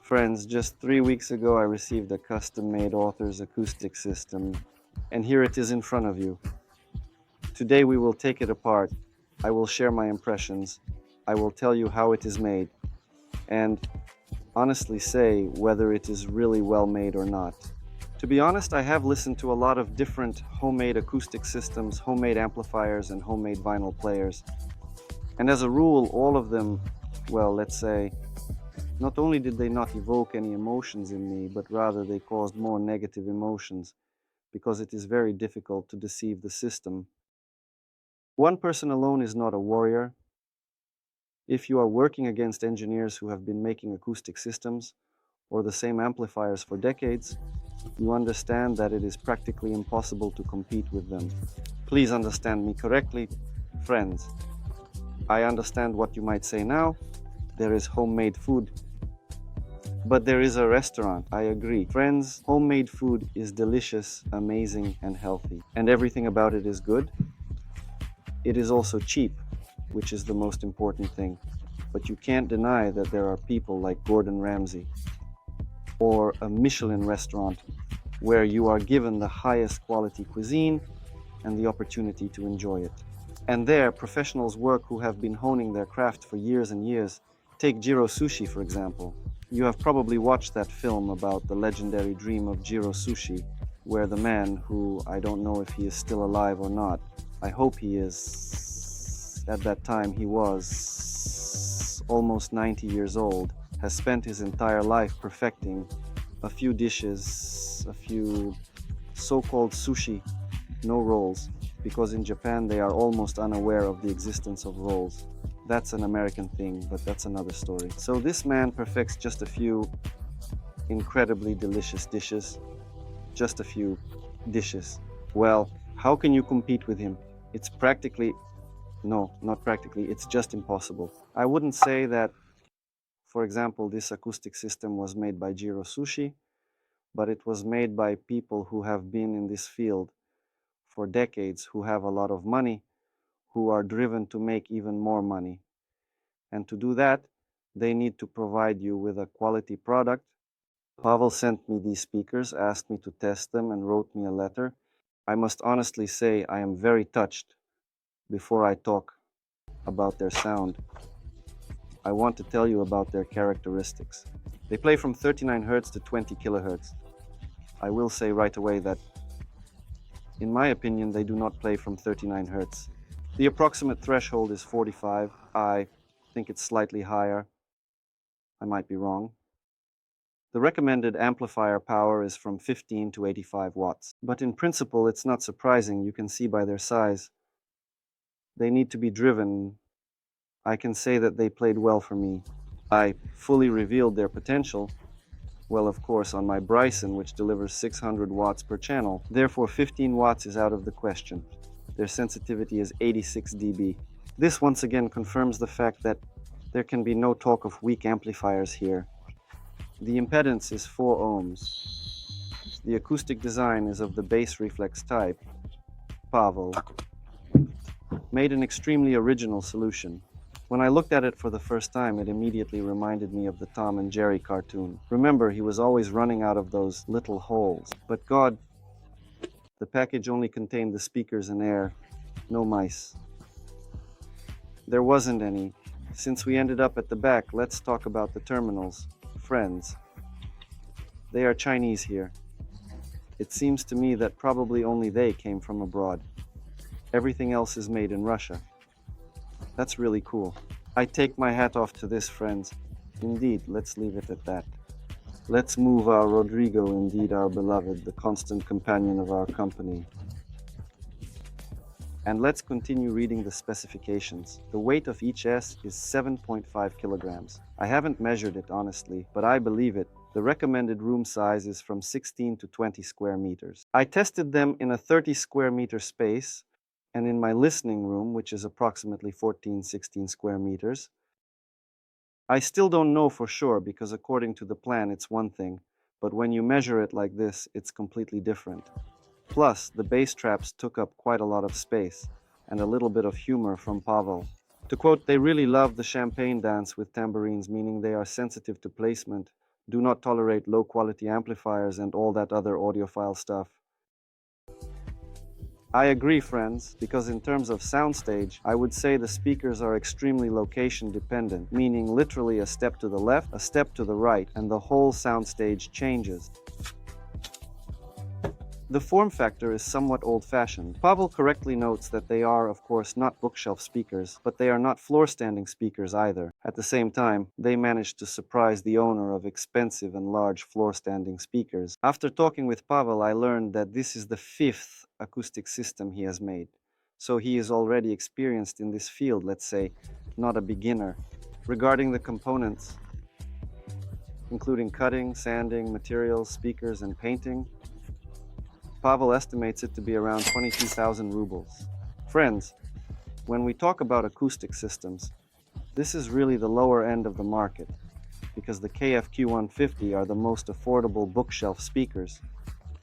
Friends, just 3 weeks ago I received a custom-made author's acoustic system, and here it is in front of you. Today we will take it apart. I will share my impressions. I will tell you how it is made, and honestly say whether it is really well made or not. To be honest, I have listened to a lot of different homemade acoustic systems, homemade amplifiers, and homemade vinyl players. And as a rule, all of them, well, let's say, not only did they not evoke any emotions in me, but rather they caused more negative emotions, because it is very difficult to deceive the system. One person alone is not a warrior. If you are working against engineers who have been making acoustic systems, or the same amplifiers for decades, you understand that it is practically impossible to compete with them. Please understand me correctly, friends. I understand what you might say now. There is homemade food. But there is a restaurant, I agree. Friends, homemade food is delicious, amazing, and healthy. And everything about it is good. It is also cheap, which is the most important thing. But you can't deny that there are people like Gordon Ramsay or a Michelin restaurant where you are given the highest quality cuisine and the opportunity to enjoy it. And there, professionals work who have been honing their craft for years and years. Take Jiro Sushi, for example. You have probably watched that film about the legendary dream of Jiro Sushi, where the man, who I don't know if he is still alive or not, I hope he is, at that time he was almost 90 years old, has spent his entire life perfecting a few dishes, a few so-called sushi, no rolls, because in Japan they are almost unaware of the existence of rolls. That's an American thing, but that's another story. So this man perfects just a few incredibly delicious dishes. Just a few dishes. Well, how can you compete with him? It's practically, no, not practically, it's just impossible. I wouldn't say that, for example, this acoustic system was made by Jiro Sushi, but it was made by people who have been in this field for decades, who have a lot of money, who are driven to make even more money. And to do that, they need to provide you with a quality product. Pavel sent me these speakers, asked me to test them, and wrote me a letter. I must honestly say I am very touched before I talk about their sound. I want to tell you about their characteristics. They play from 39 Hz to 20 kHz. I will say right away that, in my opinion, they do not play from 39 Hz. The approximate threshold is 45. I think it's slightly higher. I might be wrong. The recommended amplifier power is from 15 to 85 watts. But in principle, it's not surprising. You can see by their size. They need to be driven. I can say that they played well for me. I fully revealed their potential. Well, of course, on my Bryson, which delivers 600 watts per channel. Therefore, 15 watts is out of the question. Their sensitivity is 86 dB. This once again confirms the fact that there can be no talk of weak amplifiers here. The impedance is 4 ohms. The acoustic design is of the bass reflex type. Pavel made an extremely original solution. When I looked at it for the first time, it immediately reminded me of the Tom and Jerry cartoon. Remember, he was always running out of those little holes. But God, the package only contained the speakers and air, no mice. There wasn't any. Since we ended up at the back, let's talk about the terminals. Friends. They are Chinese here. It seems to me that probably only they came from abroad. Everything else is made in Russia. That's really cool. I take my hat off to this, friends. Indeed, let's leave it at that. Let's move our Rodrigo, indeed our beloved, the constant companion of our company. And let's continue reading the specifications. The weight of each S is 7.5 kilograms. I haven't measured it, honestly, but I believe it. The recommended room size is from 16 to 20 square meters. I tested them in a 30 square meter space, and in my listening room, which is approximately 14-16 square meters. I still don't know for sure, because according to the plan it's one thing, but when you measure it like this, it's completely different. Plus, the bass traps took up quite a lot of space, and a little bit of humor from Pavel. To quote, they really love the champagne dance with tambourines, meaning they are sensitive to placement, do not tolerate low-quality amplifiers and all that other audiophile stuff. I agree, friends, because in terms of soundstage, I would say the speakers are extremely location dependent, meaning literally a step to the left, a step to the right, and the whole soundstage changes. The form factor is somewhat old-fashioned. Pavel correctly notes that they are, of course, not bookshelf speakers, but they are not floor-standing speakers either. At the same time, they managed to surprise the owner of expensive and large floor-standing speakers. After talking with Pavel, I learned that this is the 5th acoustic system he has made. So he is already experienced in this field, let's say, not a beginner. Regarding the components, including cutting, sanding, materials, speakers, and painting, Pavel estimates it to be around 22,000 rubles. Friends, when we talk about acoustic systems, this is really the lower end of the market, because the KF Q150 are the most affordable bookshelf speakers,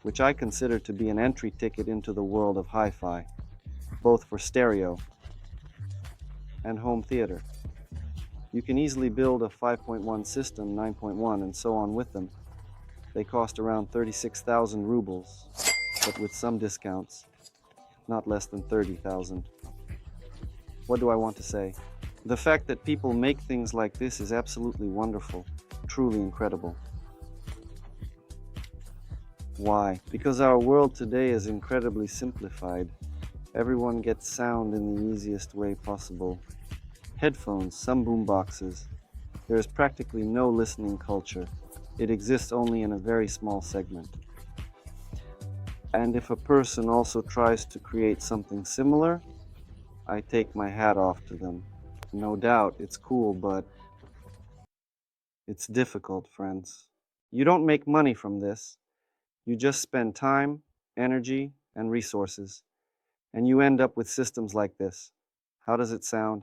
which I consider to be an entry ticket into the world of hi-fi, both for stereo and home theater. You can easily build a 5.1 system, 9.1, and so on with them. They cost around 36,000 rubles. But with some discounts, not less than 30,000. What do I want to say? The fact that people make things like this is absolutely wonderful, truly incredible. Why? Because our world today is incredibly simplified. Everyone gets sound in the easiest way possible. Headphones, some boomboxes. There is practically no listening culture. It exists only in a very small segment. And if a person also tries to create something similar, I take my hat off to them. No doubt, it's cool, but it's difficult, friends. You don't make money from this. You just spend time, energy, and resources, and you end up with systems like this. How does it sound?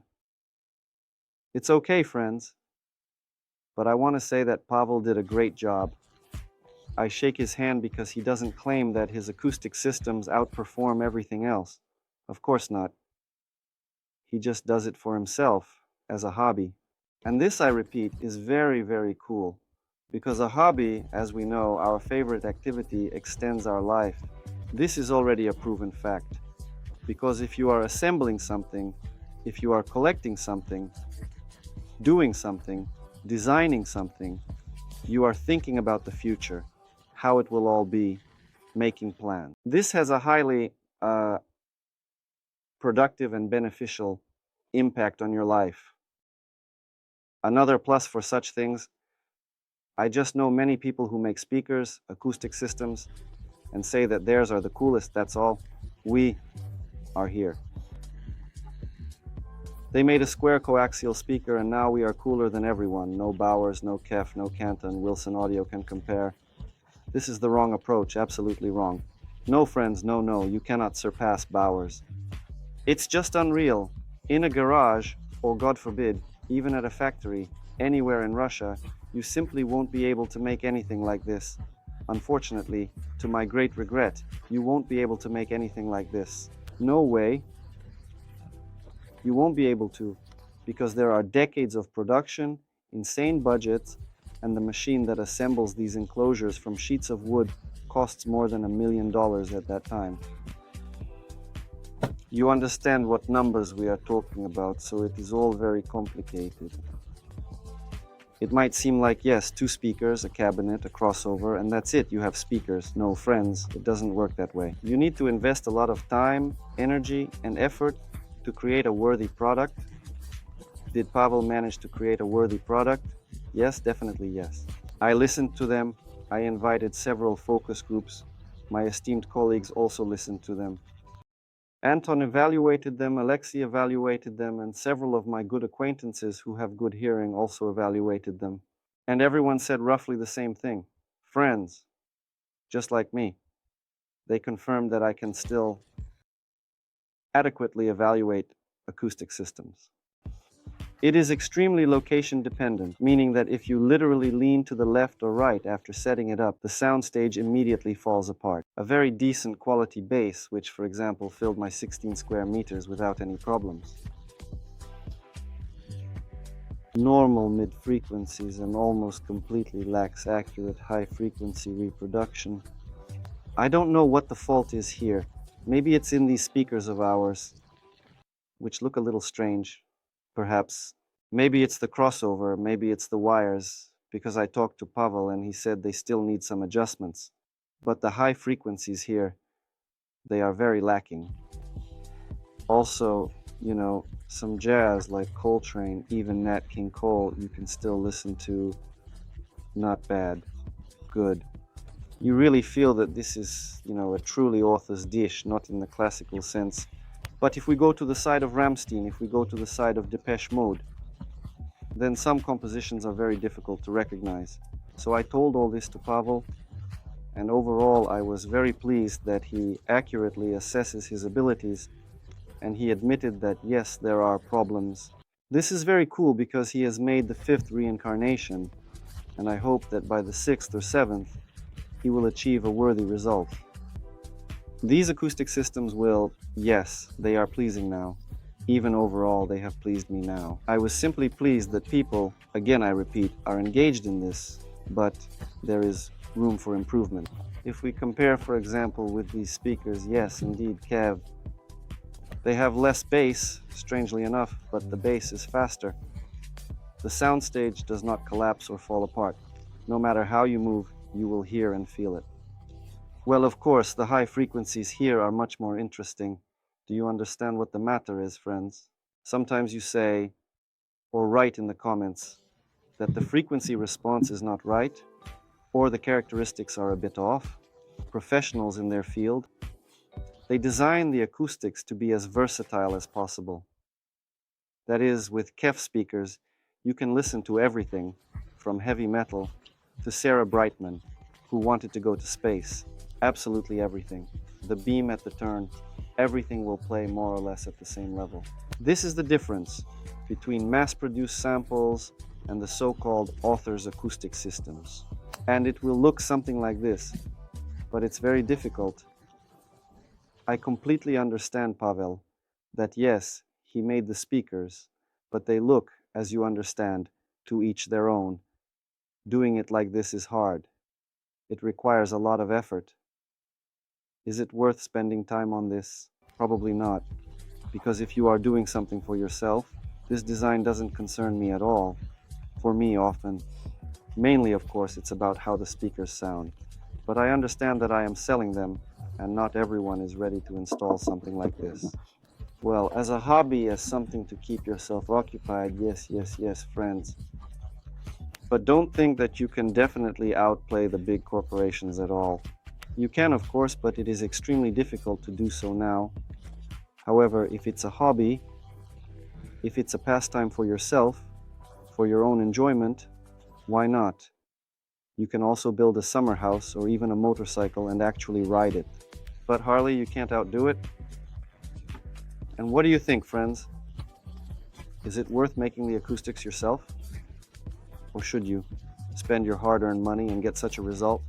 It's okay, friends, but I want to say that Pavel did a great job. I shake his hand because he doesn't claim that his acoustic systems outperform everything else. Of course not. He just does it for himself, as a hobby. And this, I repeat, is very, very cool. Because a hobby, as we know, our favorite activity, extends our life. This is already a proven fact. Because if you are assembling something, if you are collecting something, doing something, designing something, you are thinking about the future, how it will all be, making plans. This has a highly productive and beneficial impact on your life. Another plus for such things, I just know many people who make speakers, acoustic systems, and say that theirs are the coolest, that's all. We are here. They made a square coaxial speaker and now we are cooler than everyone. No Bowers, no KEF, no Canton, Wilson Audio can compare. This is the wrong approach, absolutely wrong. No friends, no, you cannot surpass Bowers. It's just unreal. In a garage, or God forbid, even at a factory, anywhere in Russia, you simply won't be able to make anything like this. Unfortunately, to my great regret, you won't be able to make anything like this. No way. You won't be able to, because there are decades of production, insane budgets, and the machine that assembles these enclosures from sheets of wood costs more than $1 million at that time. You understand what numbers we are talking about, so it is all very complicated. It might seem like, yes, 2 speakers, a cabinet, a crossover, and that's it, you have speakers. No, friends, it doesn't work that way. You need to invest a lot of time, energy, and effort to create a worthy product. Did Pavel manage to create a worthy product? Yes, definitely yes. I listened to them. I invited several focus groups. My esteemed colleagues also listened to them. Anton evaluated them, Alexei evaluated them, and several of my good acquaintances who have good hearing also evaluated them. And everyone said roughly the same thing. Friends, just like me. They confirmed that I can still adequately evaluate acoustic systems. It is extremely location dependent, meaning that if you literally lean to the left or right after setting it up, the soundstage immediately falls apart. A very decent quality bass, which for example filled my 16 square meters without any problems. normal mid-frequencies and almost completely lacks accurate high-frequency reproduction. I don't know what the fault is here. Maybe it's in these speakers of ours, which look a little strange, perhaps. Maybe it's the crossover, maybe it's the wires, because I talked to Pavel and he said they still need some adjustments. But the high frequencies here, they are very lacking. Also, you know, some jazz like Coltrane, even Nat King Cole, you can still listen to. Not bad. Good. You really feel that this is, you know, a truly author's dish, not in the classical sense. But if we go to the side of Rammstein, if we go to the side of Depeche Mode, then some compositions are very difficult to recognize. So I told all this to Pavel, and overall I was very pleased that he accurately assesses his abilities, and he admitted that yes, there are problems. This is very cool because he has made the 5th reincarnation, and I hope that by the 6th or 7th, he will achieve a worthy result. These acoustic systems will, yes, they are pleasing now. Even overall, they have pleased me now. I was simply pleased that people, again I repeat, are engaged in this, but there is room for improvement. If we compare, for example, with these speakers, yes, indeed, Kev, they have less bass, strangely enough, but the bass is faster. The soundstage does not collapse or fall apart. No matter how you move, you will hear and feel it. Well, of course, the high frequencies here are much more interesting. Do you understand what the matter is, friends? Sometimes you say, or write in the comments, that the frequency response is not right, or the characteristics are a bit off. Professionals in their field, they design the acoustics to be as versatile as possible. That is, with KEF speakers, you can listen to everything, from heavy metal to Sarah Brightman, who wanted to go to space. Absolutely everything. The beam at the turn, everything will play more or less at the same level. This is the difference between mass-produced samples and the so-called author's acoustic systems. And it will look something like this, but it's very difficult. I completely understand, Pavel, that yes, he made the speakers, but they look, as you understand, to each their own. Doing it like this is hard. It requires a lot of effort. Is it worth spending time on this? Probably not, because if you are doing something for yourself, this design doesn't concern me at all. For me, often. Mainly, of course, it's about how the speakers sound. But I understand that I am selling them, and not everyone is ready to install something like this. Well, as a hobby, as something to keep yourself occupied, yes, friends. But don't think that you can definitely outplay the big corporations at all. You can, of course, but it is extremely difficult to do so now. However, if it's a hobby, if it's a pastime for yourself, for your own enjoyment, why not? You can also build a summer house or even a motorcycle and actually ride it. But Harley, you can't outdo it? And what do you think, friends? Is it worth making the acoustics yourself? Or should you spend your hard-earned money and get such a result?